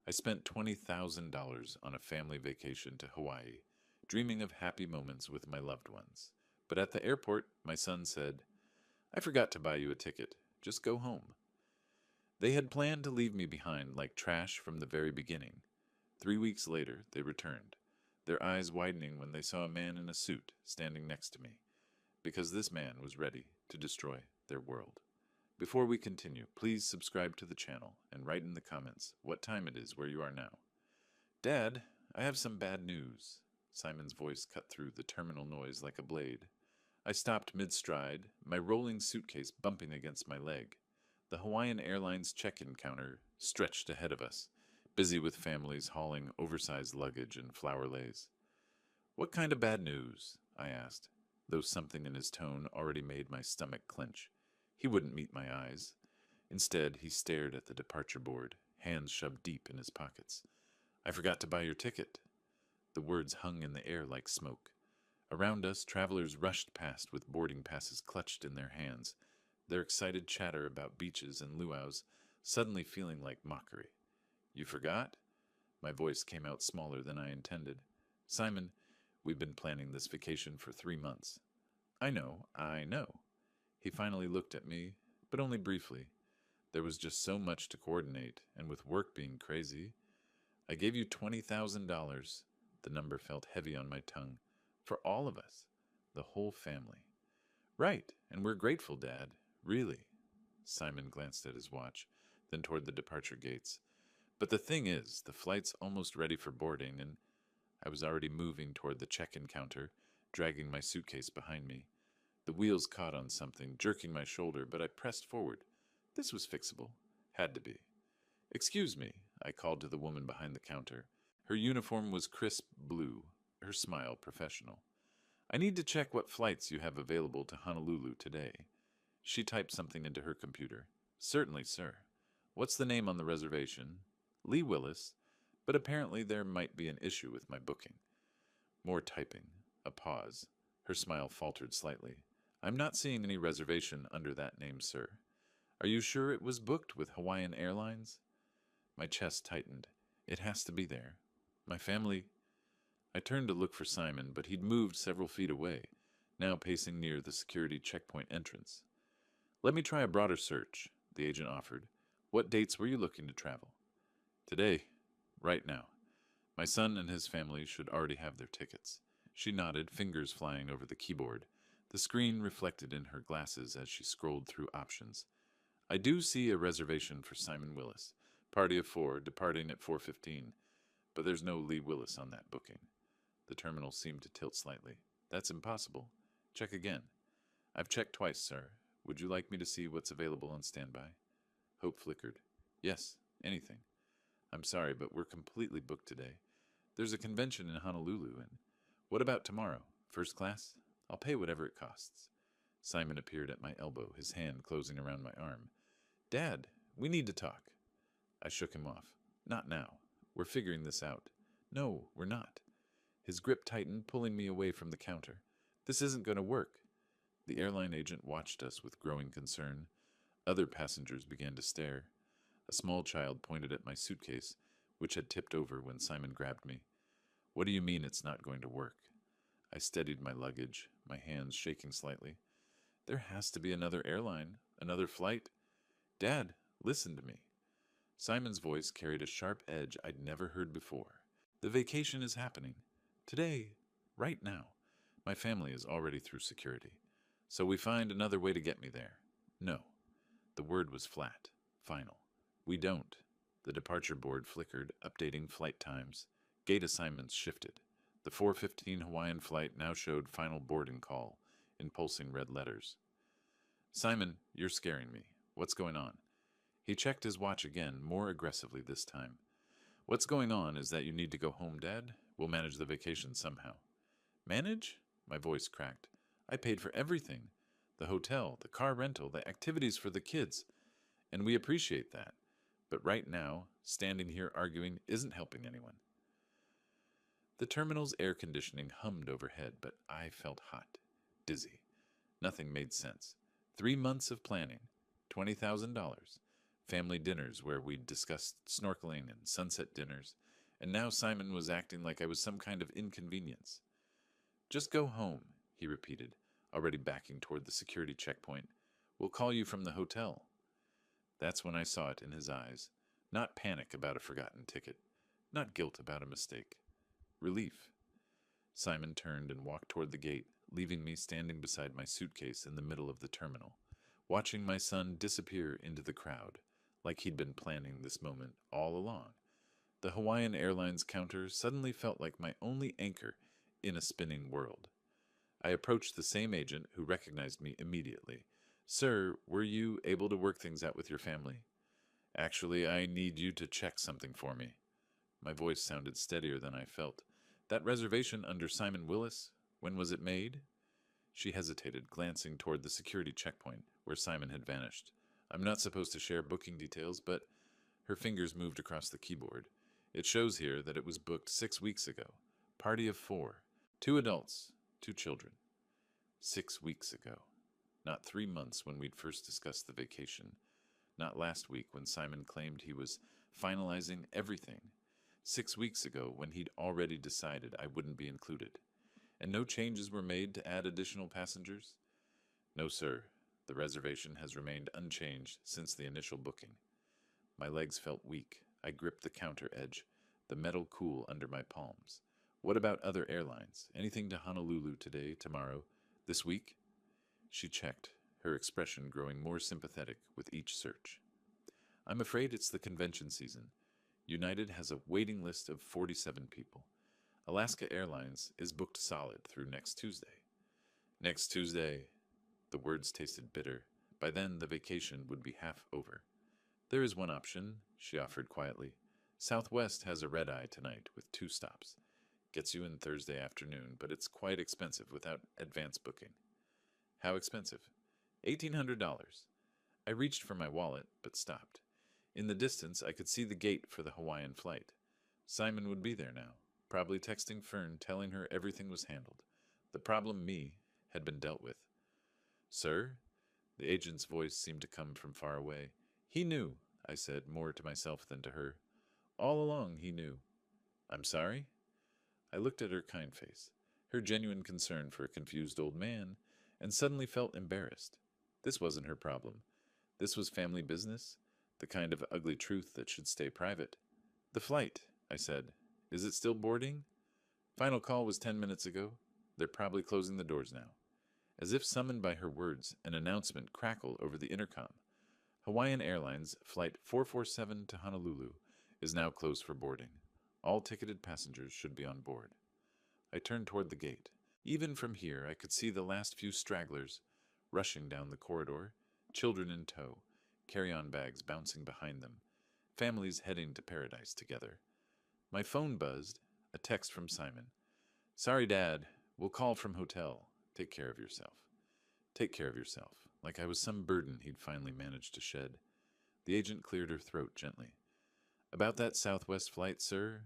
I spent $20,000 on a family vacation to Hawaii, dreaming of happy moments with my loved ones. But at the airport, my son said, I forgot to buy you a ticket. Just go home. They had planned to leave me behind like trash from the very beginning. 3 weeks later, they returned, their eyes widening when they saw a man in a suit standing next to me, because this man was ready to destroy their world. Before we continue, please subscribe to the channel and write in the comments what time it is where you are now. Dad, I have some bad news. Simon's voice cut through the terminal noise like a blade. I stopped mid-stride, my rolling suitcase bumping against my leg. The Hawaiian Airlines check-in counter stretched ahead of us, busy with families hauling oversized luggage and flower leis. What kind of bad news? I asked, though something in his tone already made my stomach clench. He wouldn't meet my eyes. Instead, he stared at the departure board, hands shoved deep in his pockets. I forgot to buy your ticket. The words hung in the air like smoke. Around us, travelers rushed past with boarding passes clutched in their hands, their excited chatter about beaches and luau's suddenly feeling like mockery. You forgot? My voice came out smaller than I intended. Simon, we've been planning this vacation for 3 months. I know. He finally looked at me, but only briefly. There was just so much to coordinate, and with work being crazy, I gave you $20,000. The number felt heavy on my tongue. For all of us. The whole family. Right, and we're grateful, Dad. Really. Simon glanced at his watch, then toward the departure gates. But the thing is, the flight's almost ready for boarding, and I was already moving toward the check-in counter, dragging my suitcase behind me. The wheels caught on something, jerking my shoulder, but I pressed forward. This was fixable. Had to be. Excuse me, I called to the woman behind the counter. Her uniform was crisp blue, her smile professional. I need to check what flights you have available to Honolulu today. She typed something into her computer. Certainly, sir. What's the name on the reservation? Lee Willis, but apparently there might be an issue with my booking. More typing. A pause. Her smile faltered slightly. I'm not seeing any reservation under that name, sir. Are you sure it was booked with Hawaiian Airlines? My chest tightened. It has to be there. My family... I turned to look for Simon, but he'd moved several feet away, now pacing near the security checkpoint entrance. Let me try a broader search, the agent offered. What dates were you looking to travel? Today. Right now. My son and his family should already have their tickets. She nodded, fingers flying over the keyboard. The screen reflected in her glasses as she scrolled through options. I do see a reservation for Simon Willis. Party of 4, departing at 4:15. But there's no Lee Willis on that booking. The terminal seemed to tilt slightly. That's impossible. Check again. I've checked twice, sir. Would you like me to see what's available on standby? Hope flickered. Yes, anything. I'm sorry, but we're completely booked today. There's a convention in Honolulu, and what about tomorrow? First class? I'll pay whatever it costs. Simon appeared at my elbow, his hand closing around my arm. Dad, we need to talk. I shook him off. Not now. We're figuring this out. No, we're not. His grip tightened, pulling me away from the counter. This isn't going to work. The airline agent watched us with growing concern. Other passengers began to stare. A small child pointed at my suitcase, which had tipped over when Simon grabbed me. What do you mean it's not going to work? I steadied my luggage, my hands shaking slightly. There has to be another airline, another flight. Dad, listen to me. Simon's voice carried a sharp edge I'd never heard before. The vacation is happening. Today, right now. My family is already through security. So we find another way to get me there. No. The word was flat, final. We don't. The departure board flickered, updating flight times. Gate assignments shifted. The 4:15 Hawaiian flight now showed final boarding call in pulsing red letters. Simon, you're scaring me. What's going on? He checked his watch again, more aggressively this time. What's going on is that you need to go home, Dad. We'll manage the vacation somehow. Manage? My voice cracked. I paid for everything. The hotel, the car rental, the activities for the kids. And we appreciate that. But right now, standing here arguing isn't helping anyone. The terminal's air conditioning hummed overhead, but I felt hot, dizzy. Nothing made sense. 3 months of planning, $20,000, family dinners where we'd discussed snorkeling and sunset dinners, and now Simon was acting like I was some kind of inconvenience. Just go home, he repeated, already backing toward the security checkpoint. We'll call you from the hotel. That's when I saw it in his eyes. Not panic about a forgotten ticket. Not guilt about a mistake. Relief. Simon turned and walked toward the gate, leaving me standing beside my suitcase in the middle of the terminal, watching my son disappear into the crowd, like he'd been planning this moment all along. The Hawaiian Airlines counter suddenly felt like my only anchor in a spinning world. I approached the same agent who recognized me immediately. Sir, were you able to work things out with your family? Actually, I need you to check something for me. My voice sounded steadier than I felt. That reservation under Simon Willis, when was it made? She hesitated, glancing toward the security checkpoint where Simon had vanished. I'm not supposed to share booking details, but her fingers moved across the keyboard. It shows here that it was booked 6 weeks ago. Party of 4. 2 adults, 2 children. 6 weeks ago. Not 3 months when we'd first discussed the vacation. Not last week when Simon claimed he was finalizing everything. 6 weeks ago when he'd already decided I wouldn't be included. And no changes were made to add additional passengers? No, sir. The reservation has remained unchanged since the initial booking. My legs felt weak. I gripped the counter edge, the metal cool under my palms. What about other airlines? Anything to Honolulu today, tomorrow, this week? She checked, her expression growing more sympathetic with each search. I'm afraid it's the convention season. United has a waiting list of 47 people. Alaska Airlines is booked solid through next Tuesday. Next Tuesday. The words tasted bitter. By then, the vacation would be half over. There is one option, she offered quietly. Southwest has a red-eye tonight with 2 stops. Gets you in Thursday afternoon, but it's quite expensive without advance booking. How expensive? $1,800. I reached for my wallet, but stopped. In the distance, I could see the gate for the Hawaiian flight. Simon would be there now, probably texting Fern, telling her everything was handled. The problem, me, had been dealt with. Sir? The agent's voice seemed to come from far away. He knew, I said, more to myself than to her. All along he knew. I'm sorry? I looked at her kind face, her genuine concern for a confused old man, and suddenly felt embarrassed. This wasn't her problem. This was family business, the kind of ugly truth that should stay private. The flight, I said. Is it still boarding? Final call was 10 minutes ago. They're probably closing the doors now. As if summoned by her words, an announcement crackled over the intercom. Hawaiian Airlines Flight 447 to Honolulu is now closed for boarding. All ticketed passengers should be on board. I turned toward the gate. Even from here, I could see the last few stragglers rushing down the corridor, children in tow, carry-on bags bouncing behind them, families heading to paradise together. My phone buzzed, a text from Simon. Sorry, Dad. We'll call from hotel. Take care of yourself. Take care of yourself, like I was some burden he'd finally managed to shed. The agent cleared her throat gently. About that Southwest flight, sir?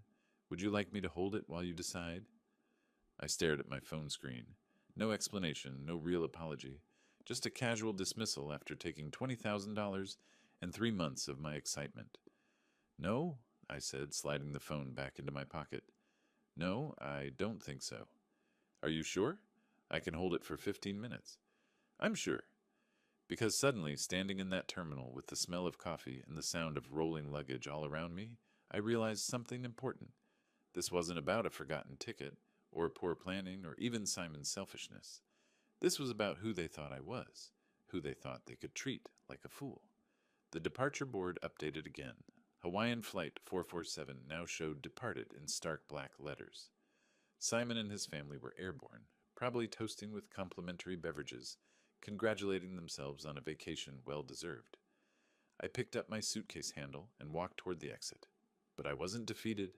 Would you like me to hold it while you decide? I stared at my phone screen. No explanation, no real apology. Just a casual dismissal after taking $20,000 and 3 months of my excitement. No, I said, sliding the phone back into my pocket. No, I don't think so. Are you sure? I can hold it for 15 minutes. I'm sure. Because suddenly, standing in that terminal with the smell of coffee and the sound of rolling luggage all around me, I realized something important. This wasn't about a forgotten ticket, or poor planning, or even Simon's selfishness. This was about who they thought I was, who they thought they could treat like a fool. The departure board updated again. Hawaiian Flight 447 now showed departed in stark black letters. Simon and his family were airborne, probably toasting with complimentary beverages, congratulating themselves on a vacation well-deserved. I picked up my suitcase handle and walked toward the exit. But I wasn't defeated,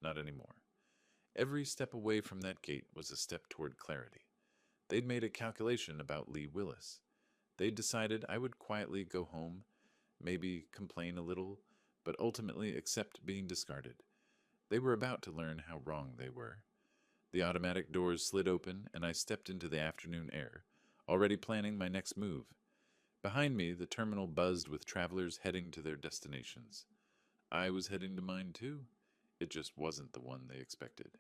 not anymore. Every step away from that gate was a step toward clarity. They'd made a calculation about Lee Willis. They'd decided I would quietly go home, maybe complain a little, but ultimately accept being discarded. They were about to learn how wrong they were. The automatic doors slid open, and I stepped into the afternoon air, already planning my next move. Behind me, the terminal buzzed with travelers heading to their destinations. I was heading to mine too. It just wasn't the one they expected.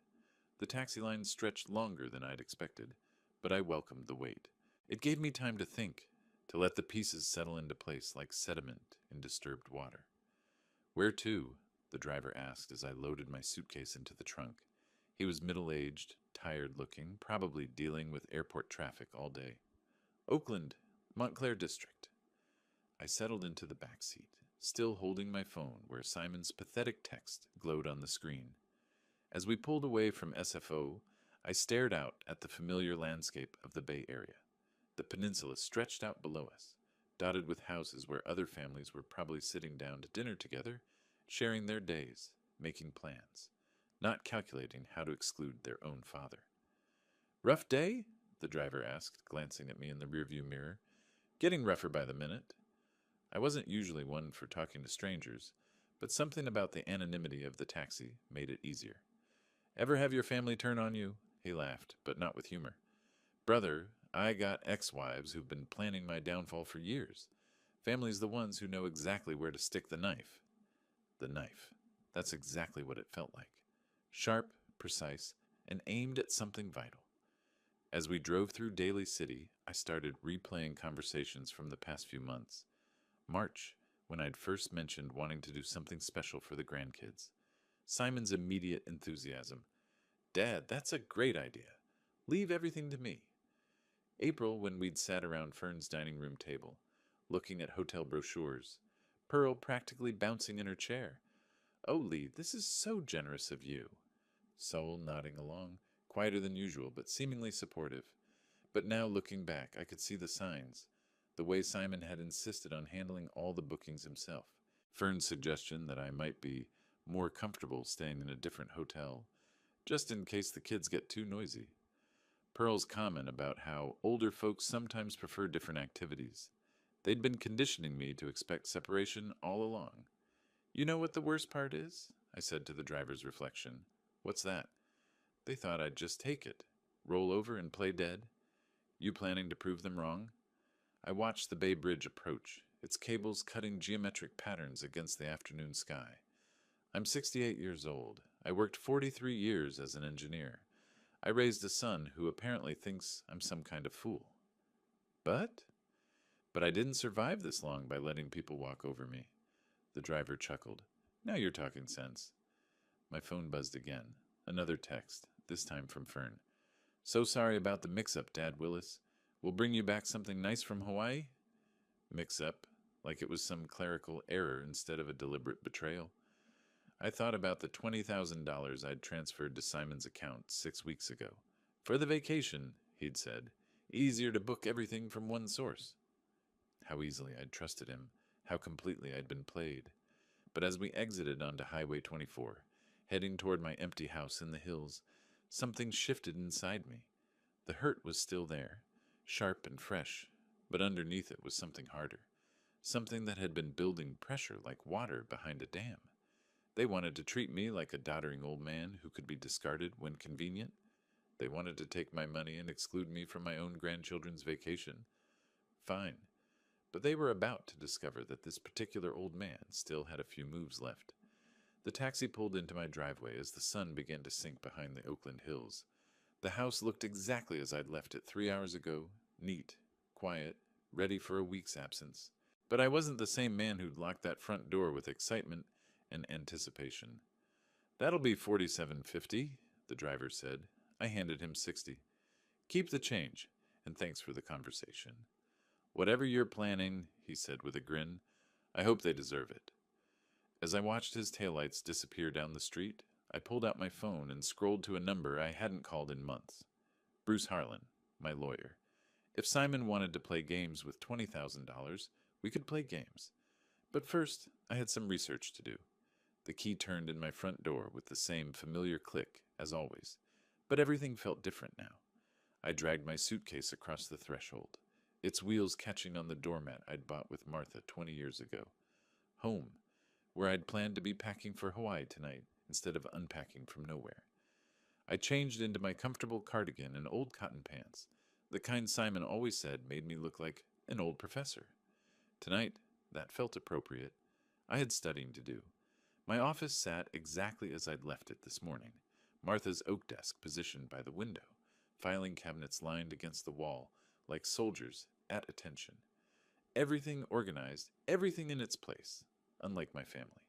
The taxi line stretched longer than I'd expected, but I welcomed the wait. It gave me time to think, to let the pieces settle into place like sediment in disturbed water. Where to? The driver asked as I loaded my suitcase into the trunk. He was middle-aged, tired-looking, probably dealing with airport traffic all day. Oakland, Montclair District. I settled into the back seat, still holding my phone where Simon's pathetic text glowed on the screen. As we pulled away from SFO, I stared out at the familiar landscape of the Bay Area. The peninsula stretched out below us, dotted with houses where other families were probably sitting down to dinner together, sharing their days, making plans, not calculating how to exclude their own father. Rough day? The driver asked, glancing at me in the rearview mirror. Getting rougher by the minute. I wasn't usually one for talking to strangers, but something about the anonymity of the taxi made it easier. Ever have your family turn on you? He laughed, but not with humor. Brother, I got ex-wives who've been planning my downfall for years. Family's the ones who know exactly where to stick the knife. The knife. That's exactly what it felt like. Sharp, precise, and aimed at something vital. As we drove through Daly City, I started replaying conversations from the past few months. March, when I'd first mentioned wanting to do something special for the grandkids. Simon's immediate enthusiasm. Dad, that's a great idea. Leave everything to me. April, when we'd sat around Fern's dining room table, looking at hotel brochures. Pearl practically bouncing in her chair. Oh, Lee, this is so generous of you. Saul nodding along, quieter than usual, but seemingly supportive. But now, looking back, I could see the signs. The way Simon had insisted on handling all the bookings himself. Fern's suggestion that I might be more comfortable staying in a different hotel, just in case the kids get too noisy. Pearl's comment about how older folks sometimes prefer different activities. They'd been conditioning me to expect separation all along. You know what the worst part is? I said to the driver's reflection. What's that? They thought I'd just take it, roll over and play dead. You planning to prove them wrong? I watched the Bay Bridge approach, its cables cutting geometric patterns against the afternoon sky. I'm 68 years old. I worked 43 years as an engineer. I raised a son who apparently thinks I'm some kind of fool. But I didn't survive this long by letting people walk over me. The driver chuckled. Now you're talking sense. My phone buzzed again. Another text, this time from Fern. So sorry about the mix-up, Dad Willis. We'll bring you back something nice from Hawaii? Mix-up, like it was some clerical error instead of a deliberate betrayal. I thought about the $20,000 I'd transferred to Simon's account 6 weeks ago. For the vacation, he'd said. Easier to book everything from one source. How easily I'd trusted him, how completely I'd been played. But as we exited onto Highway 24, heading toward my empty house in the hills, something shifted inside me. The hurt was still there, sharp and fresh, but underneath it was something harder. Something that had been building pressure like water behind a dam. They wanted to treat me like a doddering old man who could be discarded when convenient. They wanted to take my money and exclude me from my own grandchildren's vacation. Fine. But they were about to discover that this particular old man still had a few moves left. The taxi pulled into my driveway as the sun began to sink behind the Oakland hills. The house looked exactly as I'd left it 3 hours ago, neat, quiet, ready for a week's absence. But I wasn't the same man who'd locked that front door with excitement and anticipation. That'll be $47.50, the driver said. I handed him $60. Keep the change, and thanks for the conversation. Whatever you're planning, he said with a grin, I hope they deserve it. As I watched his taillights disappear down the street, I pulled out my phone and scrolled to a number I hadn't called in months. Bruce Harlan, my lawyer. If Simon wanted to play games with $20,000, we could play games. But first, I had some research to do. The key turned in my front door with the same familiar click, as always. But everything felt different now. I dragged my suitcase across the threshold, its wheels catching on the doormat I'd bought with Martha 20 years ago. Home, where I'd planned to be packing for Hawaii tonight instead of unpacking from nowhere. I changed into my comfortable cardigan and old cotton pants, the kind Simon always said made me look like an old professor. Tonight, that felt appropriate. I had studying to do. My office sat exactly as I'd left it this morning, Martha's oak desk positioned by the window, filing cabinets lined against the wall like soldiers at attention. Everything organized, everything in its place, unlike my family.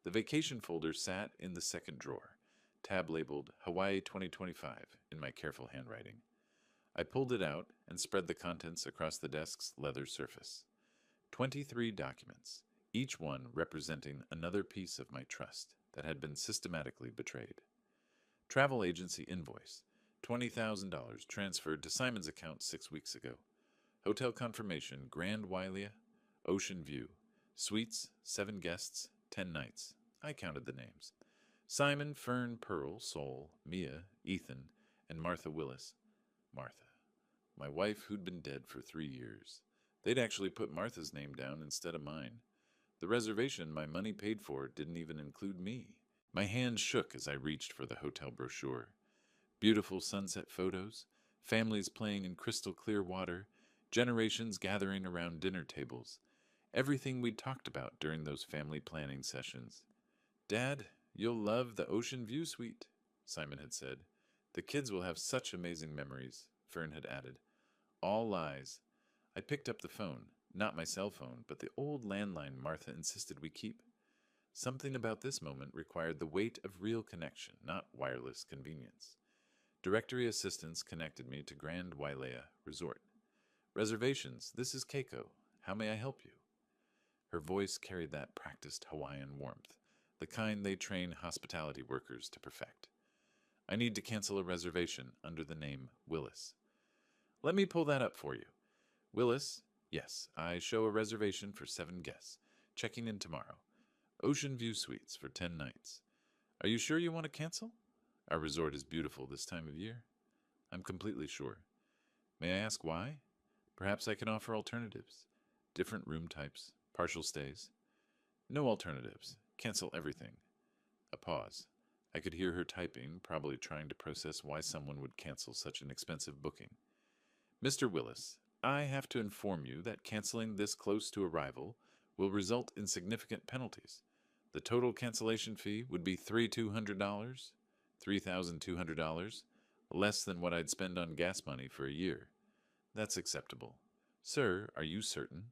The vacation folder sat in the second drawer, tab labeled Hawaii 2025 in my careful handwriting. I pulled it out and spread the contents across the desk's leather surface. 23 documents, each one representing another piece of my trust that had been systematically betrayed. Travel agency invoice, $20,000 transferred to Simon's account 6 weeks ago. Hotel confirmation, Grand Wailea, Ocean View. Suites, 7 guests, 10 nights. I counted the names. Simon, Fern, Pearl, Sol, Mia, Ethan, and Martha Willis. Martha, my wife who'd been dead for 3 years. They'd actually put Martha's name down instead of mine. The reservation my money paid for didn't even include me. My hand shook as I reached for the hotel brochure. Beautiful sunset photos, families playing in crystal clear water, generations gathering around dinner tables. Everything we'd talked about during those family planning sessions. Dad, you'll love the Ocean View Suite, Simon had said. The kids will have such amazing memories, Fern had added. All lies. I picked up the phone, not my cell phone, but the old landline Martha insisted we keep. Something about this moment required the weight of real connection, not wireless convenience. Directory assistance connected me to Grand Wailea Resort. Reservations, this is Keiko. How may I help you? Her voice carried that practiced Hawaiian warmth, the kind they train hospitality workers to perfect. I need to cancel a reservation under the name Willis. Let me pull that up for you. Willis, yes, I show a reservation for 7 guests, checking in tomorrow. Ocean View Suites for 10 nights. Are you sure you want to cancel? Our resort is beautiful this time of year. I'm completely sure. May I ask why? Perhaps I can offer alternatives. Different room types, partial stays. No alternatives. Cancel everything. A pause. I could hear her typing, probably trying to process why someone would cancel such an expensive booking. Mr. Willis, I have to inform you that canceling this close to arrival will result in significant penalties. The total cancellation fee would be $3,200, $3,200, less than what I'd spend on gas money for a year. That's acceptable. Sir, are you certain?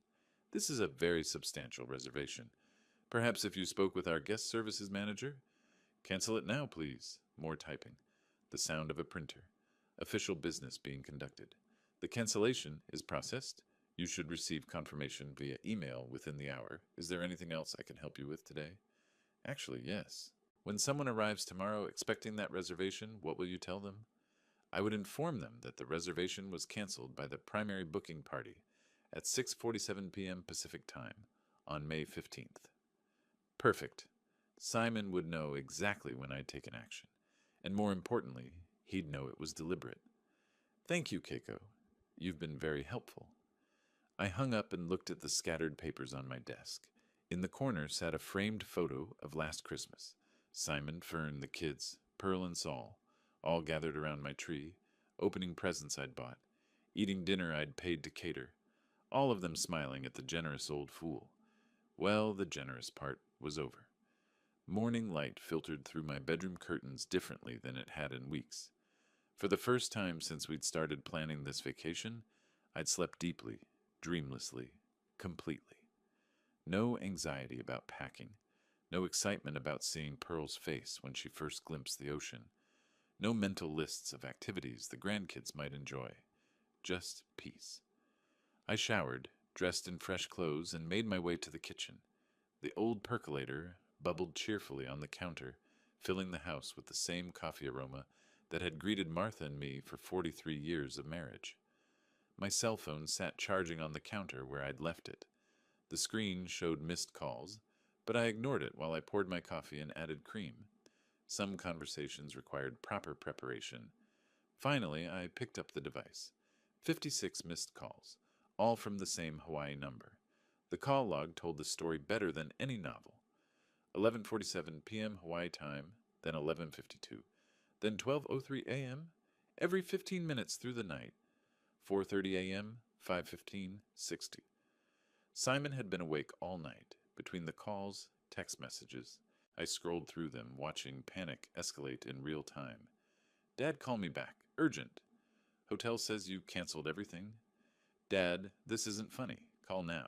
This is a very substantial reservation. Perhaps if you spoke with our guest services manager? Cancel it now, please. More typing. The sound of a printer. Official business being conducted. The cancellation is processed. You should receive confirmation via email within the hour. Is there anything else I can help you with today? Actually, yes. When someone arrives tomorrow expecting that reservation, what will you tell them? I would inform them that the reservation was canceled by the primary booking party at 6:47 p.m. Pacific Time on May 15th. Perfect. Simon would know exactly when I'd taken action, and more importantly, he'd know it was deliberate. Thank you, Keiko. You've been very helpful. I hung up and looked at the scattered papers on my desk. In the corner sat a framed photo of last Christmas. Simon, Fern, the kids, Pearl and Sol, all gathered around my tree, opening presents I'd bought, eating dinner I'd paid to cater, all of them smiling at the generous old fool. Well, the generous part was over. Morning light filtered through my bedroom curtains differently than it had in weeks. For the first time since we'd started planning this vacation, I'd slept deeply, dreamlessly, completely. No anxiety about packing, no excitement about seeing Pearl's face when she first glimpsed the ocean, no mental lists of activities the grandkids might enjoy, just peace. I showered, dressed in fresh clothes, and made my way to the kitchen. The old percolator bubbled cheerfully on the counter, filling the house with the same coffee aroma that had greeted Martha and me for 43 years of marriage. My cell phone sat charging on the counter where I'd left it. The screen showed missed calls, but I ignored it while I poured my coffee and added cream. Some conversations required proper preparation. Finally, I picked up the device. 56 missed calls, all from the same Hawaii number. The call log told the story better than any novel. 11:47 p.m. Hawaii time, then 11:52, then 12:03 a.m., every 15 minutes through the night, 4:30 a.m., 5:15, 60. Simon had been awake all night. Between the calls, text messages, I scrolled through them, watching panic escalate in real time. Dad, call me back. Urgent. Hotel says you canceled everything. Dad, this isn't funny. Call now.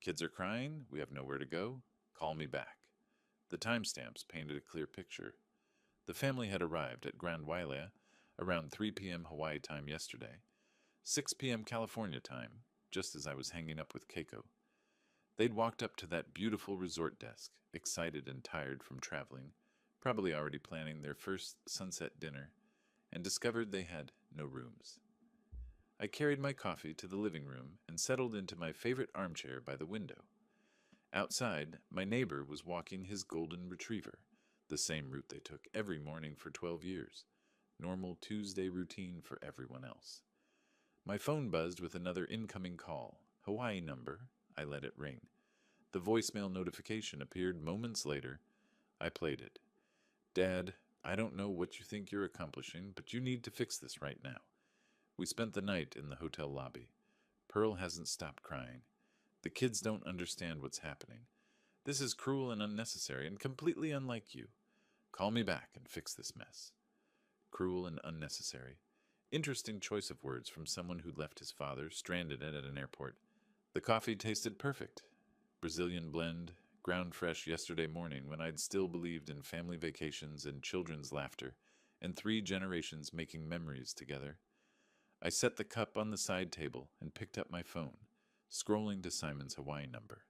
Kids are crying. We have nowhere to go. Call me back. The timestamps painted a clear picture. The family had arrived at Grand Wailea around 3 p.m. Hawaii time yesterday, 6 p.m. California time, just as I was hanging up with Keiko. They'd walked up to that beautiful resort desk, excited and tired from traveling, probably already planning their first sunset dinner, and discovered they had no rooms. I carried my coffee to the living room and settled into my favorite armchair by the window. Outside, my neighbor was walking his golden retriever, the same route they took every morning for 12 years. Normal Tuesday routine for everyone else. My phone buzzed with another incoming call. Hawaii number. I let it ring. The voicemail notification appeared moments later. I played it. Dad, I don't know what you think you're accomplishing, but you need to fix this right now. We spent the night in the hotel lobby. Pearl hasn't stopped crying. The kids don't understand what's happening. This is cruel and unnecessary and completely unlike you. Call me back and fix this mess. Cruel and unnecessary. Interesting choice of words from someone who'd left his father stranded at an airport. The coffee tasted perfect. Brazilian blend, ground fresh yesterday morning when I'd still believed in family vacations and children's laughter, and 3 generations making memories together. I set the cup on the side table and picked up my phone, scrolling to Simon's Hawaii number.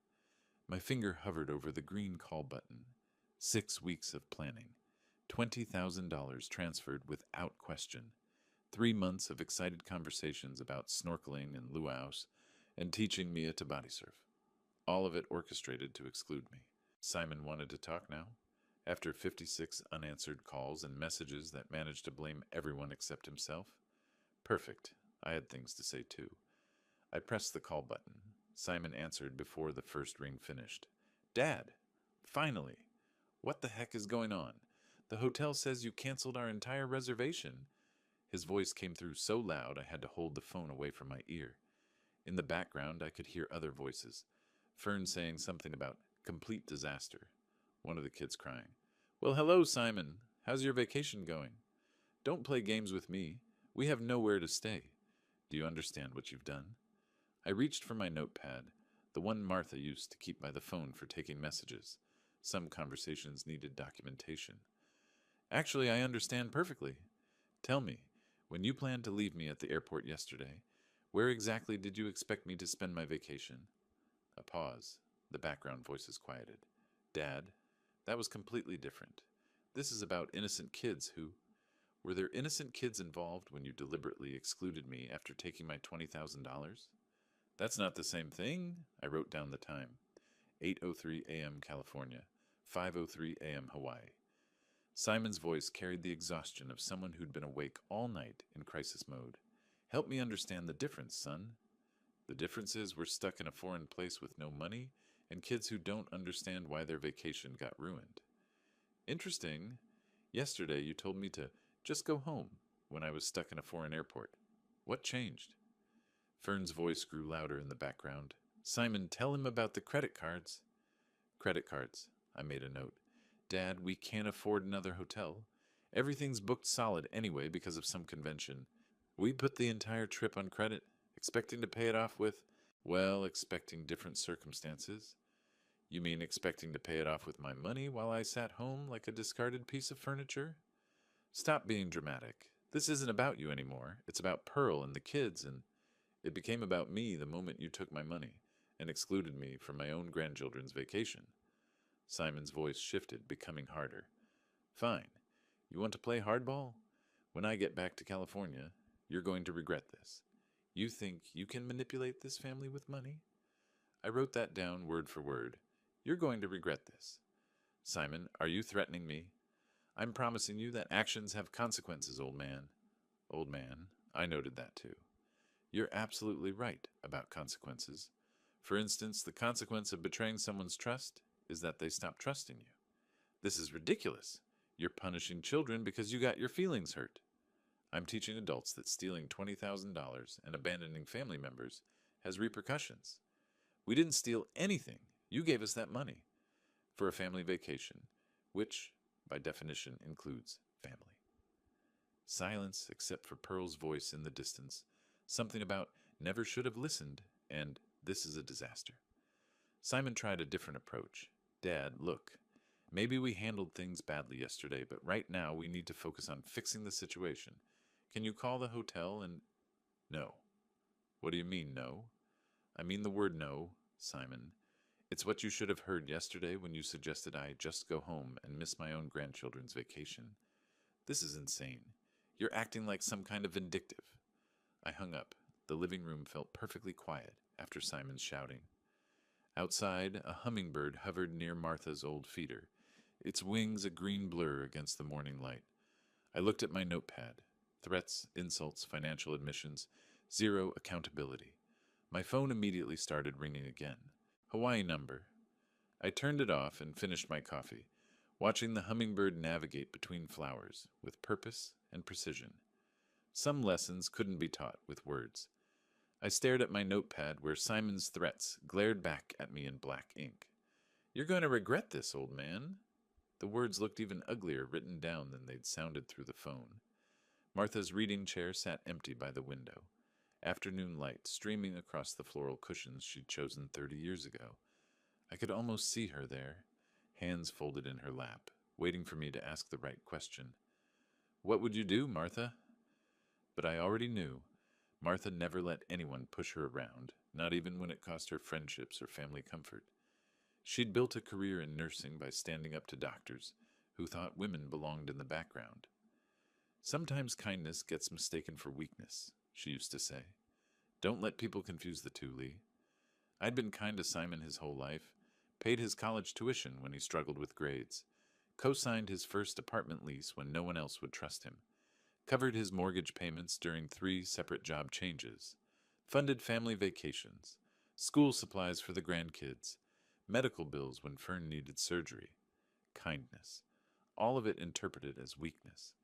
My finger hovered over the green call button. 6 weeks of planning. $20,000 transferred without question. 3 months of excited conversations about snorkeling in luau's and teaching Mia to body surf. All of it orchestrated to exclude me. Simon wanted to talk now. After 56 unanswered calls and messages that managed to blame everyone except himself. Perfect. I had things to say too. I pressed the call button. Simon answered before the first ring finished. Dad! Finally! What the heck is going on? The hotel says you canceled our entire reservation. His voice came through so loud I had to hold the phone away from my ear. In the background I could hear other voices. Fern saying something about complete disaster. One of the kids crying. Well, hello, Simon. How's your vacation going? Don't play games with me. We have nowhere to stay. Do you understand what you've done? I reached for my notepad, the one Martha used to keep by the phone for taking messages. Some conversations needed documentation. Actually, I understand perfectly. Tell me, when you planned to leave me at the airport yesterday, where exactly did you expect me to spend my vacation? A pause. The background voices quieted. Dad, that was completely different. This is about innocent kids who... Were there innocent kids involved when you deliberately excluded me after taking my $20,000? That's not the same thing. I wrote down the time. 8:03 a.m. California, 5:03 a.m. Hawaii. Simon's voice carried the exhaustion of someone who'd been awake all night in crisis mode. Help me understand the difference, son. The difference is we're stuck in a foreign place with no money and kids who don't understand why their vacation got ruined. Interesting. Yesterday you told me to just go home when I was stuck in a foreign airport. What changed? Fern's voice grew louder in the background. Simon, tell him about the credit cards. Credit cards. I made a note. Dad, we can't afford another hotel. Everything's booked solid anyway because of some convention. We put the entire trip on credit, expecting to pay it off with, well, expecting different circumstances. You mean expecting to pay it off with my money while I sat home like a discarded piece of furniture? Stop being dramatic. This isn't about you anymore. It's about Pearl and the kids, and it became about me the moment you took my money and excluded me from my own grandchildren's vacation. Simon's voice shifted, becoming harder. Fine. You want to play hardball? When I get back to California, you're going to regret this. You think you can manipulate this family with money? I wrote that down word for word. You're going to regret this. Simon, are you threatening me? I'm promising you that actions have consequences, old man. Old man, I noted that too. You're absolutely right about consequences. For instance, the consequence of betraying someone's trust is that they stop trusting you. This is ridiculous. You're punishing children because you got your feelings hurt. I'm teaching adults that stealing $20,000 and abandoning family members has repercussions. We didn't steal anything. You gave us that money for a family vacation, which, by definition, includes family. Silence, except for Pearl's voice in the distance, something about never should have listened, and this is a disaster. Simon tried a different approach. Dad, look, maybe we handled things badly yesterday, but right now we need to focus on fixing the situation. Can you call the hotel and... No. What do you mean, no? I mean the word no, Simon. It's what you should have heard yesterday when you suggested I just go home and miss my own grandchildren's vacation. This is insane. You're acting like some kind of vindictive. I hung up. The living room felt perfectly quiet after Simon's shouting. Outside, a hummingbird hovered near Martha's old feeder, its wings a green blur against the morning light. I looked at my notepad. Threats, insults, financial admissions, zero accountability. My phone immediately started ringing again. Hawaii number. I turned it off and finished my coffee, watching the hummingbird navigate between flowers with purpose and precision. Some lessons couldn't be taught with words. I stared at my notepad where Simon's threats glared back at me in black ink. You're going to regret this, old man. The words looked even uglier written down than they'd sounded through the phone. Martha's reading chair sat empty by the window, afternoon light streaming across the floral cushions she'd chosen 30 years ago. I could almost see her there, hands folded in her lap, waiting for me to ask the right question. What would you do, Martha? But I already knew. Martha never let anyone push her around, not even when it cost her friendships or family comfort. She'd built a career in nursing by standing up to doctors who thought women belonged in the background. Sometimes kindness gets mistaken for weakness, she used to say. Don't let people confuse the two, Lee. I'd been kind to Simon his whole life, paid his college tuition when he struggled with grades, co-signed his first apartment lease when no one else would trust him, covered his mortgage payments during 3 separate job changes, funded family vacations, school supplies for the grandkids, medical bills when Fern needed surgery. Kindness. All of it interpreted as weakness.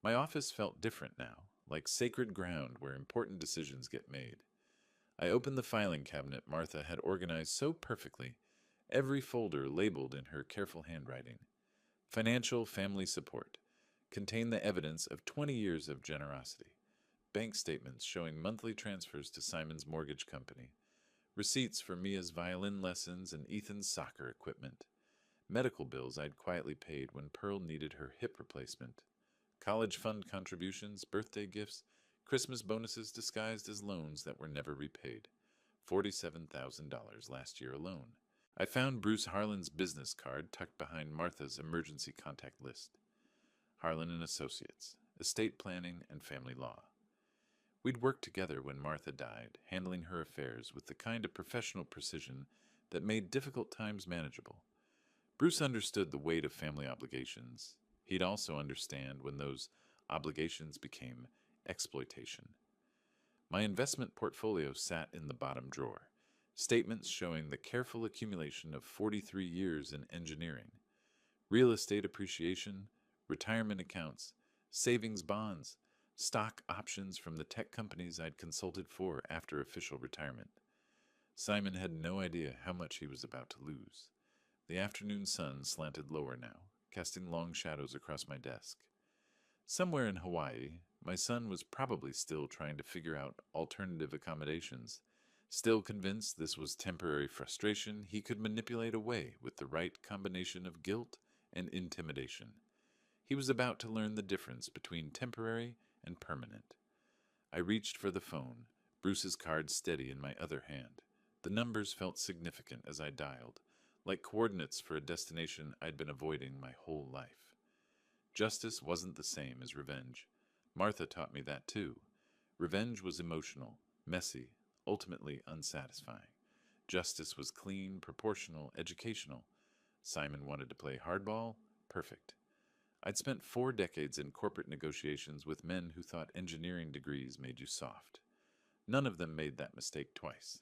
My office felt different now, like sacred ground where important decisions get made. I opened the filing cabinet Martha had organized so perfectly, every folder labeled in her careful handwriting. Financial family support contained the evidence of 20 years of generosity, bank statements showing monthly transfers to Simon's mortgage company, receipts for Mia's violin lessons and Ethan's soccer equipment, medical bills I'd quietly paid when Pearl needed her hip replacement, college fund contributions, birthday gifts, Christmas bonuses disguised as loans that were never repaid. $47,000 last year alone. I found Bruce Harlan's business card tucked behind Martha's emergency contact list. Harlan and Associates, estate planning and family law. We'd worked together when Martha died, handling her affairs with the kind of professional precision that made difficult times manageable. Bruce understood the weight of family obligations. He'd also understand when those obligations became exploitation. My investment portfolio sat in the bottom drawer, statements showing the careful accumulation of 43 years in engineering, real estate appreciation, retirement accounts, savings bonds, stock options from the tech companies I'd consulted for after official retirement. Simon had no idea how much he was about to lose. The afternoon sun slanted lower now, casting long shadows across my desk. Somewhere in Hawaii, my son was probably still trying to figure out alternative accommodations, still convinced this was temporary frustration he could manipulate away with the right combination of guilt and intimidation. He was about to learn the difference between temporary and permanent. I reached for the phone, Bruce's card steady in my other hand. The numbers felt significant as I dialed, like coordinates for a destination I'd been avoiding my whole life. Justice wasn't the same as revenge. Martha taught me that too. Revenge was emotional, messy, ultimately unsatisfying. Justice was clean, proportional, educational. Simon wanted to play hardball? Perfect. I'd spent 4 decades in corporate negotiations with men who thought engineering degrees made you soft. None of them made that mistake twice.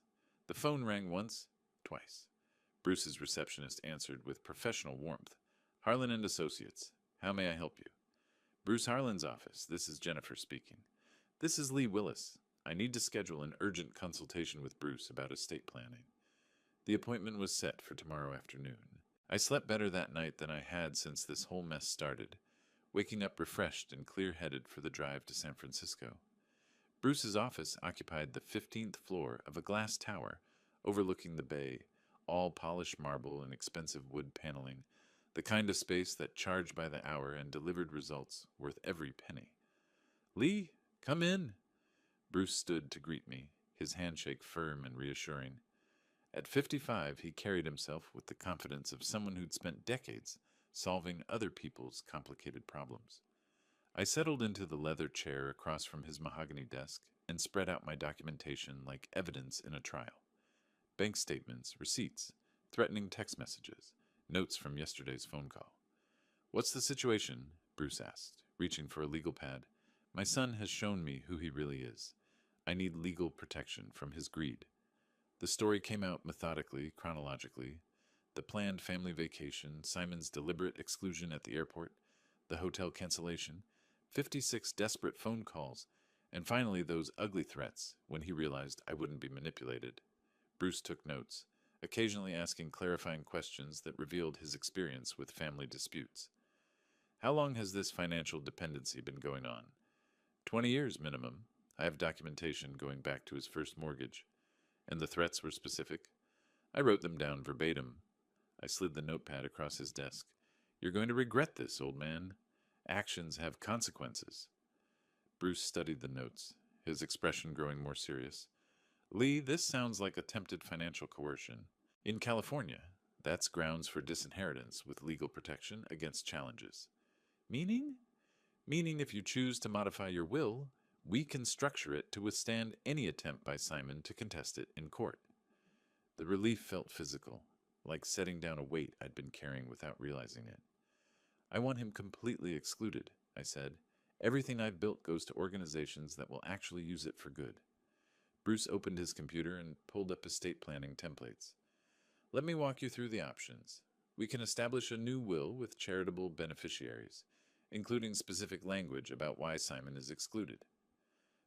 The phone rang once, twice. Bruce's receptionist answered with professional warmth. Harlan and Associates, how may I help you? Bruce Harlan's office, this is Jennifer speaking. This is Lee Willis. I need to schedule an urgent consultation with Bruce about estate planning. The appointment was set for tomorrow afternoon. I slept better that night than I had since this whole mess started, waking up refreshed and clear-headed for the drive to San Francisco. Bruce's office occupied the 15th floor of a glass tower overlooking the bay, all polished marble and expensive wood paneling, the kind of space that charged by the hour and delivered results worth every penny. "Lee, come in." Bruce stood to greet me, his handshake firm and reassuring. At 55, he carried himself with the confidence of someone who'd spent decades solving other people's complicated problems. I settled into the leather chair across from his mahogany desk and spread out my documentation like evidence in a trial. Bank statements, receipts, threatening text messages, notes from yesterday's phone call. "What's the situation?" Bruce asked, reaching for a legal pad. "My son has shown me who he really is. I need legal protection from his greed." The story came out methodically, chronologically. The planned family vacation, Simon's deliberate exclusion at the airport, the hotel cancellation, 56 desperate phone calls, and finally those ugly threats when he realized I wouldn't be manipulated. Bruce took notes, occasionally asking clarifying questions that revealed his experience with family disputes. "How long has this financial dependency been going on?" 20 years minimum. I have documentation going back to his first mortgage. And the threats were specific. I wrote them down verbatim. I slid the notepad across his desk. "You're going to regret this, old man. Actions have consequences." Bruce studied the notes, his expression growing more serious. "Lee, this sounds like attempted financial coercion. In California, that's grounds for disinheritance with legal protection against challenges." "Meaning?" "Meaning if you choose to modify your will, we can structure it to withstand any attempt by Simon to contest it in court." The relief felt physical, like setting down a weight I'd been carrying without realizing it. "I want him completely excluded," I said. "Everything I've built goes to organizations that will actually use it for good." Bruce opened his computer and pulled up estate planning templates. "Let me walk you through the options. We can establish a new will with charitable beneficiaries, including specific language about why Simon is excluded."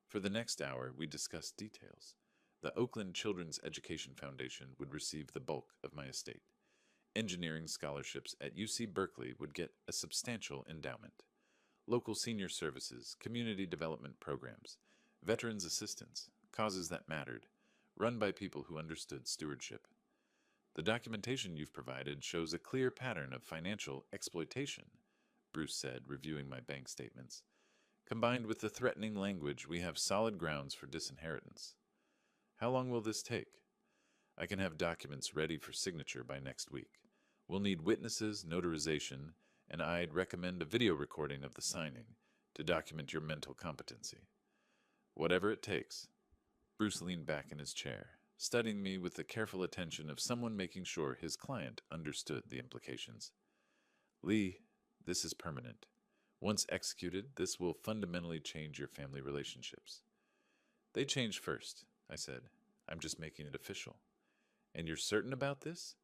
For the next hour, we discussed details. The Oakland Children's Education Foundation would receive the bulk of my estate. Engineering scholarships at UC Berkeley would get a substantial endowment. Local senior services, community development programs, veterans assistance, causes that mattered, run by people who understood stewardship. "The documentation you've provided shows a clear pattern of financial exploitation," Bruce said, reviewing my bank statements. "Combined with the threatening language, we have solid grounds for disinheritance." "How long will this take?" "I can have documents ready for signature by next week. We'll need witnesses, notarization, and I'd recommend a video recording of the signing to document your mental competency." "Whatever it takes." Bruce leaned back in his chair, studying me with the careful attention of someone making sure his client understood the implications. "Lee, this is permanent. Once executed, this will fundamentally change your family relationships." "They change first," I said. "I'm just making it official." "And you're certain about this?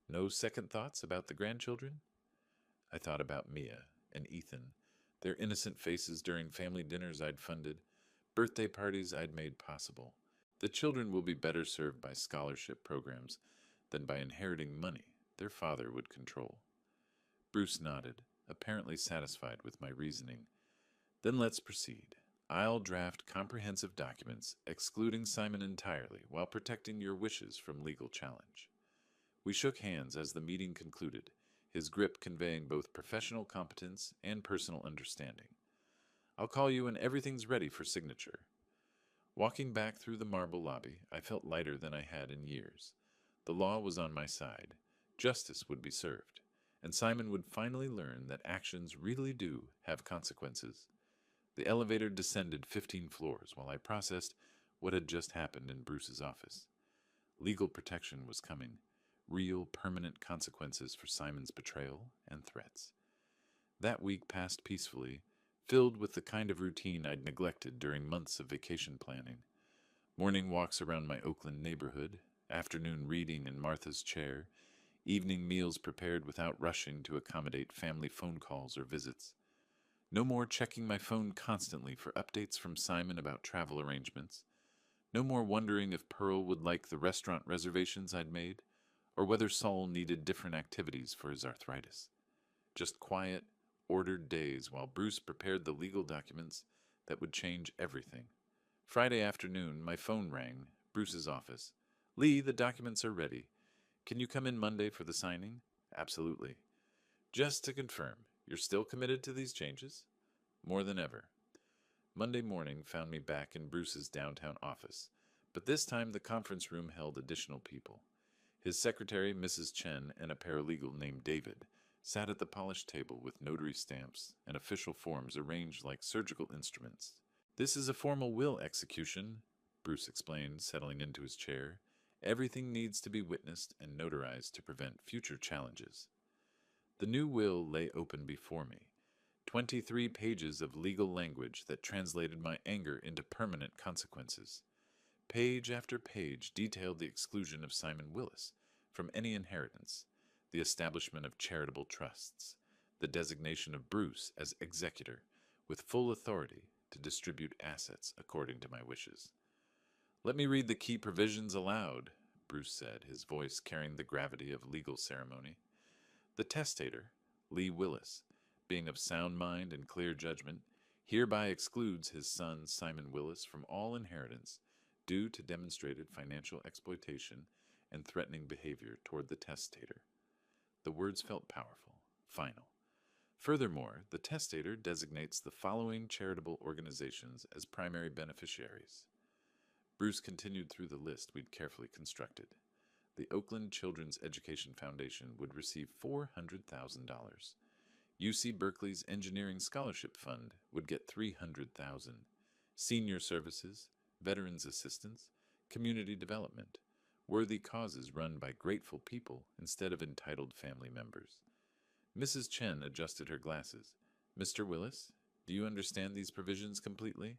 No second thoughts about the grandchildren?" I thought about Mia and Ethan, their innocent faces during family dinners I'd funded, birthday parties I'd made possible. The children will be better served by scholarship programs than by inheriting money their father would control. Bruce nodded, apparently satisfied with my reasoning. "Then let's proceed. I'll draft comprehensive documents excluding Simon entirely while protecting your wishes from legal challenge." We shook hands as the meeting concluded, his grip conveying both professional competence and personal understanding. "I'll call you when everything's ready for signature." Walking back through the marble lobby, I felt lighter than I had in years. The law was on my side. Justice would be served, and Simon would finally learn that actions really do have consequences. The elevator descended 15 floors while I processed what had just happened in Bruce's office. Legal protection was coming. Real, permanent consequences for Simon's betrayal and threats. That week passed peacefully, filled with the kind of routine I'd neglected during months of vacation planning. Morning walks around my Oakland neighborhood, afternoon reading in Martha's chair, evening meals prepared without rushing to accommodate family phone calls or visits. No more checking my phone constantly for updates from Simon about travel arrangements. No more wondering if Pearl would like the restaurant reservations I'd made, or whether Saul needed different activities for his arthritis. Just quiet, ordered days while Bruce prepared the legal documents that would change everything. Friday afternoon, my phone rang, Bruce's office. Lee, the documents are ready. Can you come in Monday for the signing? Absolutely. Just to confirm, you're still committed to these changes? More than ever. Monday morning found me back in Bruce's downtown office, but this time the conference room held additional people. His secretary, Mrs. Chen, and a paralegal named David sat at the polished table with notary stamps and official forms arranged like surgical instruments. This is a formal will execution, Bruce explained, settling into his chair. Everything needs to be witnessed and notarized to prevent future challenges. The new will lay open before me, 23 pages of legal language that translated my anger into permanent consequences. Page after page detailed the exclusion of Simon Willis from any inheritance, the establishment of charitable trusts, the designation of Bruce as executor, with full authority to distribute assets according to my wishes. Let me read the key provisions aloud, Bruce said, his voice carrying the gravity of legal ceremony. The testator, Lee Willis, being of sound mind and clear judgment, hereby excludes his son Simon Willis from all inheritance due to demonstrated financial exploitation and threatening behavior toward the testator. The words felt powerful, final. Furthermore, the testator designates the following charitable organizations as primary beneficiaries. Bruce continued through the list we'd carefully constructed. The Oakland Children's Education Foundation would receive $400,000. UC Berkeley's Engineering Scholarship Fund would get $300,000. Senior Services, Veterans Assistance, Community Development, worthy causes run by grateful people instead of entitled family members. Mrs. Chen adjusted her glasses. Mr. Willis, do you understand these provisions completely?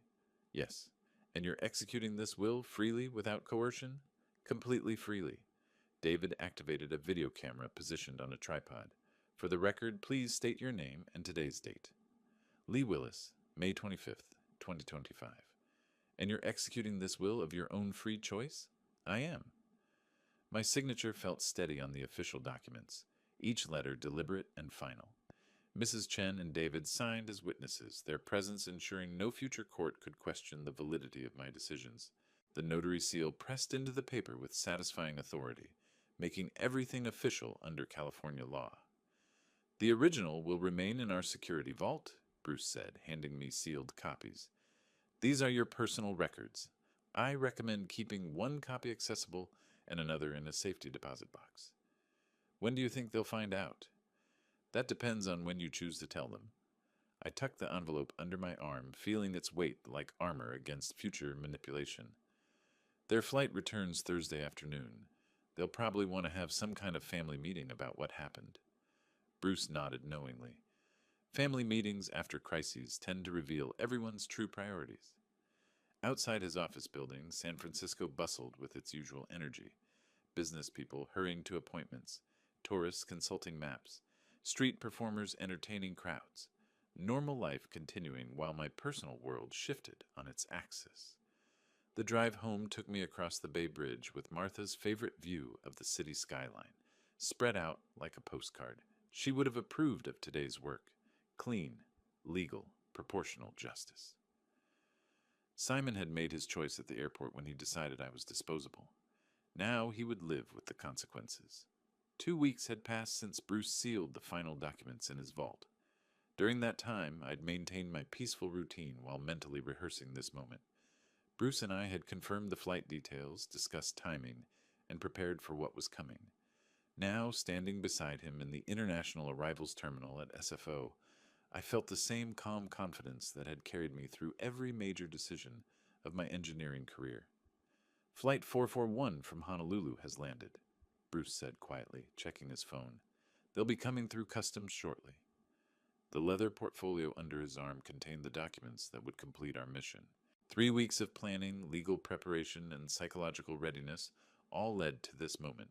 Yes. And you're executing this will freely without coercion? Completely freely. David activated a video camera positioned on a tripod. For the record, please state your name and today's date. Lee Willis, May 25th, 2025. And you're executing this will of your own free choice? I am. My signature felt steady on the official documents, each letter deliberate and final. Mrs. Chen and David signed as witnesses, their presence ensuring no future court could question the validity of my decisions. The notary seal pressed into the paper with satisfying authority, making everything official under California law. The original will remain in our security vault, Bruce said, handing me sealed copies. These are your personal records. I recommend keeping one copy accessible and another in a safety deposit box. When do you think they'll find out? That depends on when you choose to tell them. I tucked the envelope under my arm, feeling its weight like armor against future manipulation. Their flight returns Thursday afternoon. They'll probably want to have some kind of family meeting about what happened. Bruce nodded knowingly. Family meetings after crises tend to reveal everyone's true priorities. Outside his office building, San Francisco bustled with its usual energy. Business people hurrying to appointments, tourists consulting maps, street performers entertaining crowds. Normal life continuing while my personal world shifted on its axis. The drive home took me across the Bay Bridge with Martha's favorite view of the city skyline, spread out like a postcard. She would have approved of today's work. Clean, legal, proportional justice. Simon had made his choice at the airport when he decided I was disposable. Now he would live with the consequences. 2 weeks had passed since Bruce sealed the final documents in his vault. During that time, I'd maintained my peaceful routine while mentally rehearsing this moment. Bruce and I had confirmed the flight details, discussed timing, and prepared for what was coming. Now, standing beside him in the International Arrivals Terminal at SFO, I felt the same calm confidence that had carried me through every major decision of my engineering career. Flight 441 from Honolulu has landed, Bruce said quietly, checking his phone. They'll be coming through customs shortly. The leather portfolio under his arm contained the documents that would complete our mission. 3 weeks of planning, legal preparation, and psychological readiness all led to this moment.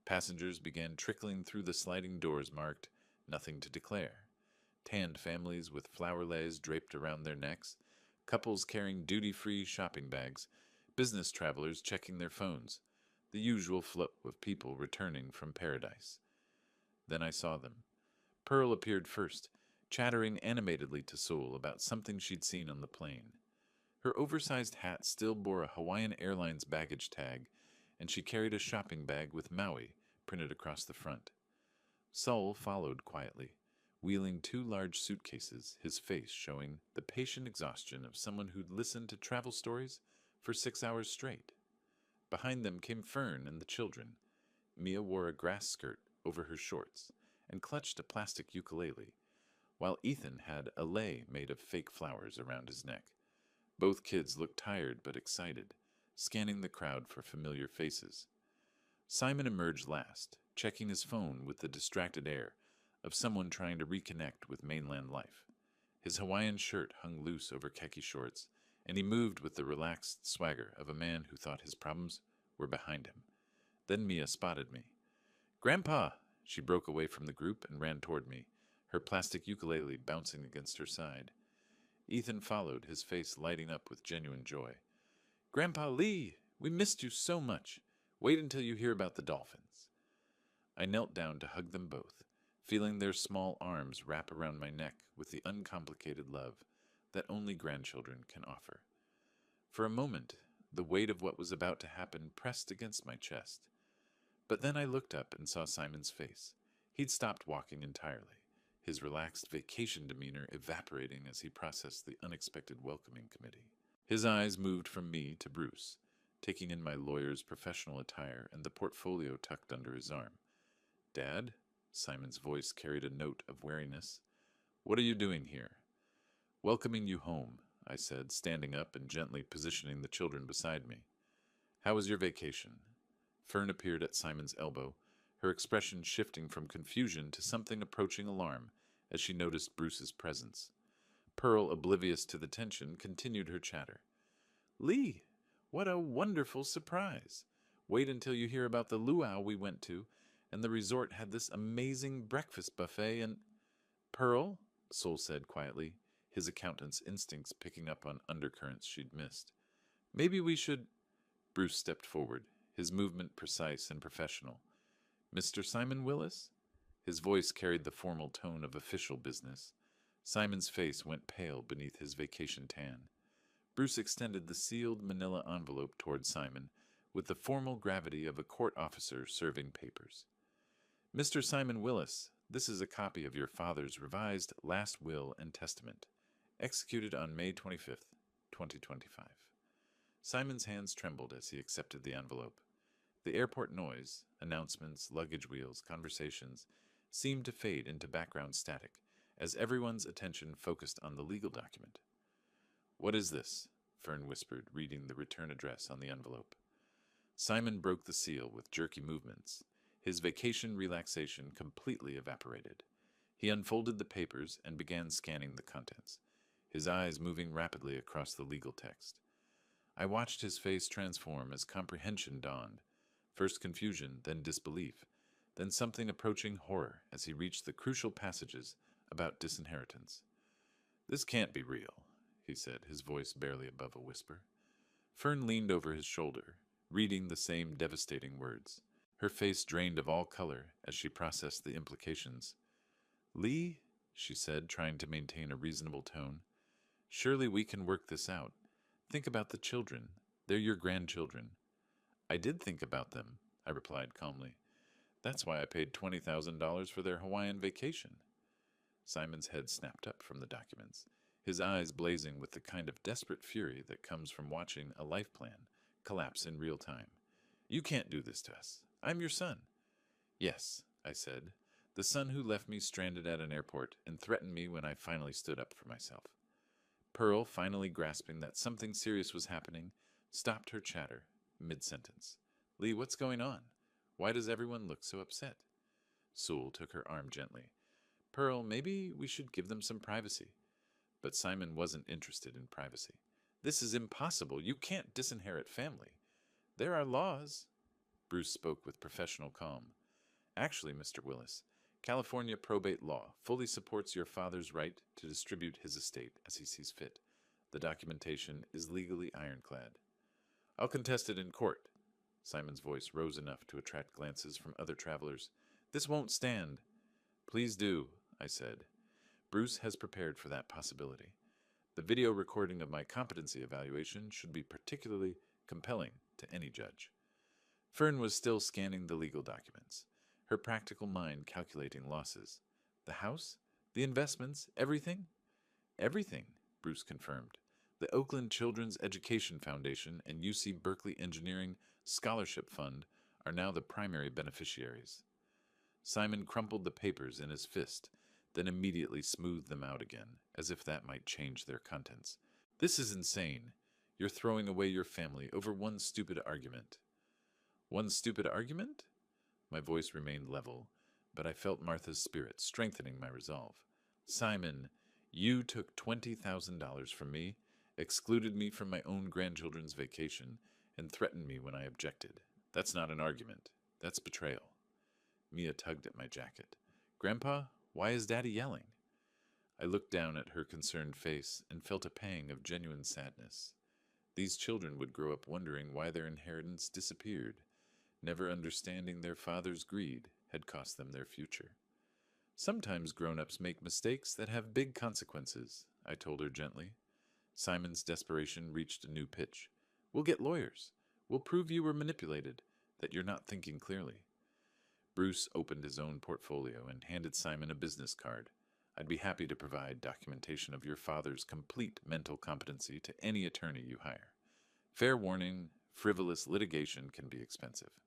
Passengers began trickling through the sliding doors marked, "Nothing to declare." Tanned families with flower leis draped around their necks, couples carrying duty-free shopping bags, business travelers checking their phones. the usual flow of people returning from paradise. Then I saw them. Pearl appeared first, chattering animatedly to Soul about something she'd seen on the plane. Her oversized hat still bore a Hawaiian Airlines baggage tag, and she carried a shopping bag with Maui printed across the front. Saul followed quietly, wheeling two large suitcases, his face showing the patient exhaustion of someone who'd listened to travel stories for 6 hours straight. Behind them came Fern and the children. Mia wore a grass skirt over her shorts and clutched a plastic ukulele, while Ethan had a lei made of fake flowers around his neck. Both kids looked tired but excited, scanning the crowd for familiar faces. Simon emerged last, checking his phone with the distracted air of someone trying to reconnect with mainland life. His Hawaiian shirt hung loose over khaki shorts, and he moved with the relaxed swagger of a man who thought his problems were behind him. Then Mia spotted me. "Grandpa!" She broke away from the group and ran toward me, her plastic ukulele bouncing against her side. Ethan followed, his face lighting up with genuine joy. "Grandpa Lee, we missed you so much. Wait until you hear about the dolphins." I knelt down to hug them both, feeling their small arms wrap around my neck with the uncomplicated love that only grandchildren can offer. For a moment, the weight of what was about to happen pressed against my chest. But then I looked up and saw Simon's face. He'd stopped walking entirely, his relaxed vacation demeanor evaporating as he processed the unexpected welcoming committee. His eyes moved from me to Bruce, taking in my lawyer's professional attire and the portfolio tucked under his arm. "Dad?" Simon's voice carried a note of wariness. "What are you doing here?" "Welcoming you home," I said, standing up and gently positioning the children beside me. "How was your vacation?" Fern appeared at Simon's elbow, her expression shifting from confusion to something approaching alarm as she noticed Bruce's presence. Pearl, oblivious to the tension, continued her chatter. "Lee, what a wonderful surprise! Wait until you hear about the luau we went to, and the resort had this amazing breakfast buffet and—" "Pearl," Soul said quietly, his accountant's instincts picking up on undercurrents she'd missed. "Maybe we should—" Bruce stepped forward, his movement precise and professional. "Mr. Simon Willis?" His voice carried the formal tone of official business. Simon's face went pale beneath his vacation tan. Bruce extended the sealed manila envelope toward Simon with the formal gravity of a court officer serving papers. "Mr. Simon Willis, this is a copy of your father's revised last will and testament, executed on May 25th, 2025. Simon's hands trembled as he accepted the envelope. The airport noise, announcements, luggage wheels, conversations, seemed to fade into background static as everyone's attention focused on the legal document. "What is this?" Fern whispered, reading the return address on the envelope. Simon broke the seal with jerky movements. His vacation relaxation completely evaporated. He unfolded the papers and began scanning the contents, his eyes moving rapidly across the legal text. I watched his face transform as comprehension dawned, first confusion, then disbelief, then something approaching horror as he reached the crucial passages about disinheritance. "This can't be real," he said, his voice barely above a whisper. Fern leaned over his shoulder, reading the same devastating words. Her face drained of all color as she processed the implications. "Lee," she said, trying to maintain a reasonable tone, "surely we can work this out. Think about the children. They're your grandchildren." "I did think about them," I replied calmly. "That's why I paid $20,000 for their Hawaiian vacation." Simon's head snapped up from the documents, his eyes blazing with the kind of desperate fury that comes from watching a life plan collapse in real time. "You can't do this to us. I'm your son." "Yes," I said, "the son who left me stranded at an airport and threatened me when I finally stood up for myself." Pearl, finally grasping that something serious was happening, stopped her chatter mid-sentence. "Lee, what's going on? Why does everyone look so upset?" Sewell took her arm gently. "Pearl, maybe we should give them some privacy." But Simon wasn't interested in privacy. "This is impossible. You can't disinherit family." "There are laws." Bruce spoke with professional calm. "Actually, Mr. Willis, California probate law fully supports your father's right to distribute his estate as he sees fit. The documentation is legally ironclad." "I'll contest it in court." Simon's voice rose enough to attract glances from other travelers. "This won't stand." "Please do," I said. Bruce has prepared for that possibility. The video recording of my competency evaluation should be particularly compelling to any judge. Fern was still scanning the legal documents, her practical mind calculating losses. The house? The investments? Everything? Everything, Bruce confirmed. The Oakland Children's Education Foundation and UC Berkeley Engineering Scholarship Fund are now the primary beneficiaries. Simon crumpled the papers in his fist, then immediately smoothed them out again, as if that might change their contents. "This is insane. You're throwing away your family over one stupid argument." "One stupid argument?" My voice remained level, but I felt Martha's spirit strengthening my resolve. "Simon, you took $20,000 from me, excluded me from my own grandchildren's vacation, and threatened me when I objected. That's not an argument. That's betrayal." Mia tugged at my jacket. "Grandpa, why is Daddy yelling?" I looked down at her concerned face and felt a pang of genuine sadness. These children would grow up wondering why their inheritance disappeared. Never understanding their father's greed had cost them their future. "Sometimes grown-ups make mistakes that have big consequences," I told her gently. Simon's desperation reached a new pitch. "We'll get lawyers. We'll prove you were manipulated, that you're not thinking clearly." Bruce opened his own portfolio and handed Simon a business card. "I'd be happy to provide documentation of your father's complete mental competency to any attorney you hire. Fair warning, frivolous litigation can be expensive."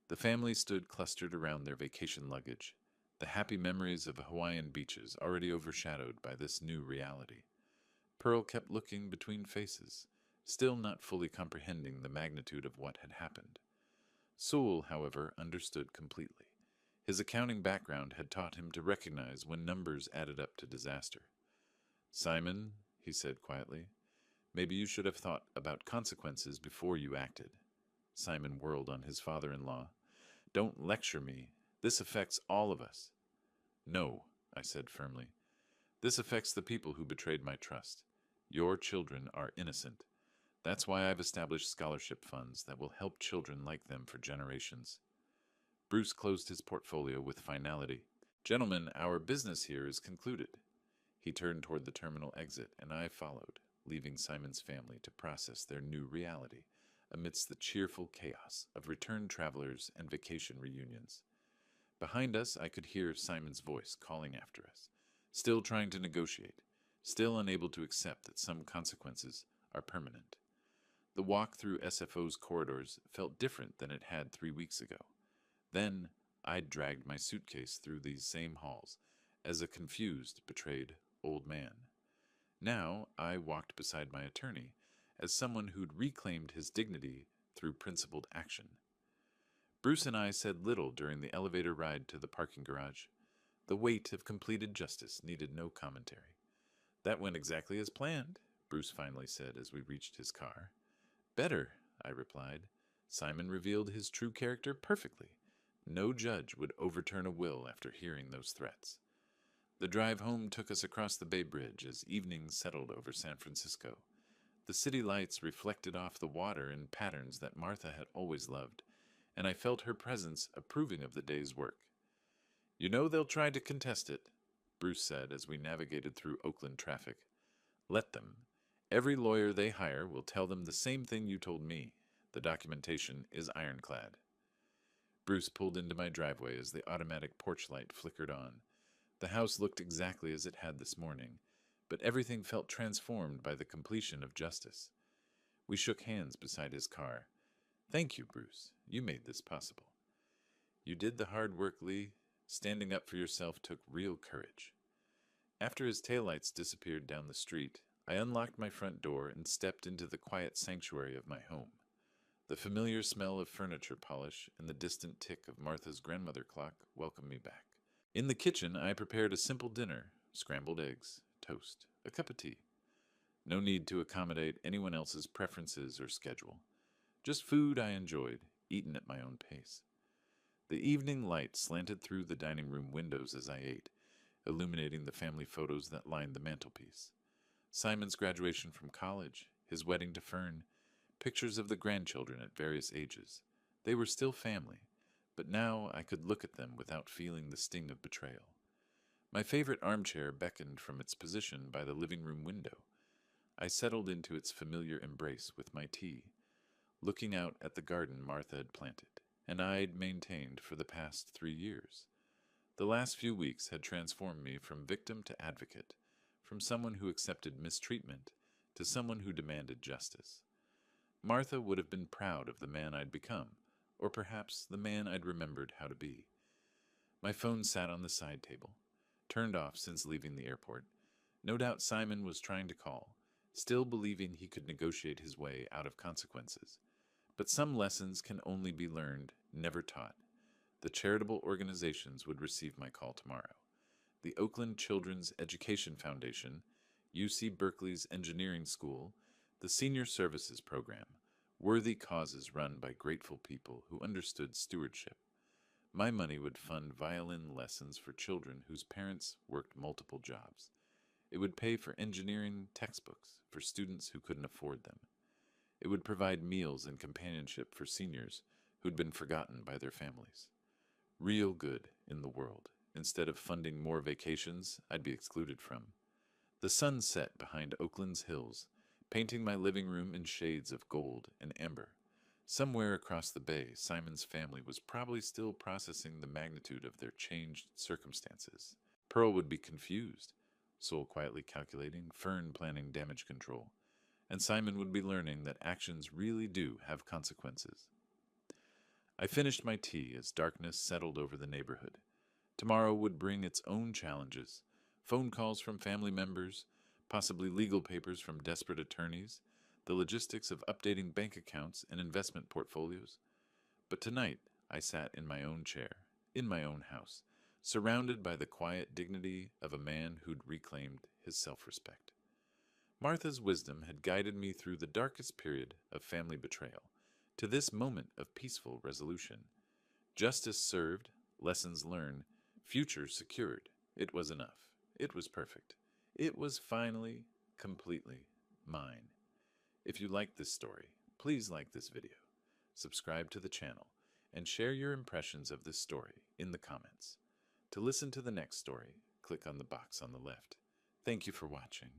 The family stood clustered around their vacation luggage, the happy memories of Hawaiian beaches already overshadowed by this new reality. Pearl kept looking between faces, still not fully comprehending the magnitude of what had happened. Sewell, however, understood completely. His accounting background had taught him to recognize when numbers added up to disaster. "Simon," he said quietly, "maybe you should have thought about consequences before you acted." Simon whirled on his father-in-law. "Don't lecture me. This affects all of us." "No," I said firmly. "This affects the people who betrayed my trust. Your children are innocent. That's why I've established scholarship funds that will help children like them for generations." Bruce closed his portfolio with finality. "Gentlemen, our business here is concluded." He turned toward the terminal exit, and I followed, leaving Simon's family to process their new reality amidst the cheerful chaos of returned travelers and vacation reunions. Behind us, I could hear Simon's voice calling after us, still trying to negotiate, still unable to accept that some consequences are permanent. The walk through SFO's corridors felt different than it had 3 weeks ago. Then I'd dragged my suitcase through these same halls as a confused, betrayed old man. Now I walked beside my attorney as someone who'd reclaimed his dignity through principled action. Bruce and I said little during the elevator ride to the parking garage. The weight of completed justice needed no commentary. "That went exactly as planned," Bruce finally said as we reached his car. "Better," I replied. "Simon revealed his true character perfectly. No judge would overturn a will after hearing those threats." The drive home took us across the Bay Bridge as evening settled over San Francisco. The city lights reflected off the water in patterns that Martha had always loved, and I felt her presence approving of the day's work. "You know they'll try to contest it," Bruce said as we navigated through Oakland traffic. "Let them. Every lawyer they hire will tell them the same thing you told me. The documentation is ironclad." Bruce pulled into my driveway as the automatic porch light flickered on. The house looked exactly as it had this morning, but everything felt transformed by the completion of justice. We shook hands beside his car. "Thank you, Bruce. You made this possible." "You did the hard work, Lee. Standing up for yourself took real courage." After his taillights disappeared down the street, I unlocked my front door and stepped into the quiet sanctuary of my home. The familiar smell of furniture polish and the distant tick of Martha's grandmother clock welcomed me back. In the kitchen, I prepared a simple dinner: scrambled eggs, toast, a cup of tea. No need to accommodate anyone else's preferences or schedule. Just food I enjoyed, eaten at my own pace. The evening light slanted through the dining room windows as I ate, illuminating the family photos that lined the mantelpiece. Simon's graduation from college, his wedding to Fern, pictures of the grandchildren at various ages. They were still family, but now I could look at them without feeling the sting of betrayal. My favorite armchair beckoned from its position by the living room window. I settled into its familiar embrace with my tea, looking out at the garden Martha had planted, and I'd maintained for the past 3 years. The last few weeks had transformed me from victim to advocate, from someone who accepted mistreatment to someone who demanded justice. Martha would have been proud of the man I'd become, or perhaps the man I'd remembered how to be. My phone sat on the side table, turned off since leaving the airport. No doubt Simon was trying to call, still believing he could negotiate his way out of consequences. But some lessons can only be learned, never taught. The charitable organizations would receive my call tomorrow. The Oakland Children's Education Foundation, UC Berkeley's Engineering School, the Senior Services Program, worthy causes run by grateful people who understood stewardship. My money would fund violin lessons for children whose parents worked multiple jobs. It would pay for engineering textbooks for students who couldn't afford them. It would provide meals and companionship for seniors who'd been forgotten by their families. Real good in the world, instead of funding more vacations I'd be excluded from. The sun set behind Oakland's hills, painting my living room in shades of gold and amber. Somewhere across the bay, Simon's family was probably still processing the magnitude of their changed circumstances. Pearl would be confused, Sol quietly calculating, Fern planning damage control, and Simon would be learning that actions really do have consequences. I finished my tea as darkness settled over the neighborhood. Tomorrow would bring its own challenges, phone calls from family members, possibly legal papers from desperate attorneys, the logistics of updating bank accounts and investment portfolios. But tonight I sat in my own chair, in my own house, surrounded by the quiet dignity of a man who'd reclaimed his self-respect. Martha's wisdom had guided me through the darkest period of family betrayal, to this moment of peaceful resolution. Justice served, lessons learned, future secured. It was enough. It was perfect. It was finally, completely mine. If you like this story, please like this video, subscribe to the channel, and share your impressions of this story in the comments. To listen to the next story, click on the box on the left. Thank you for watching.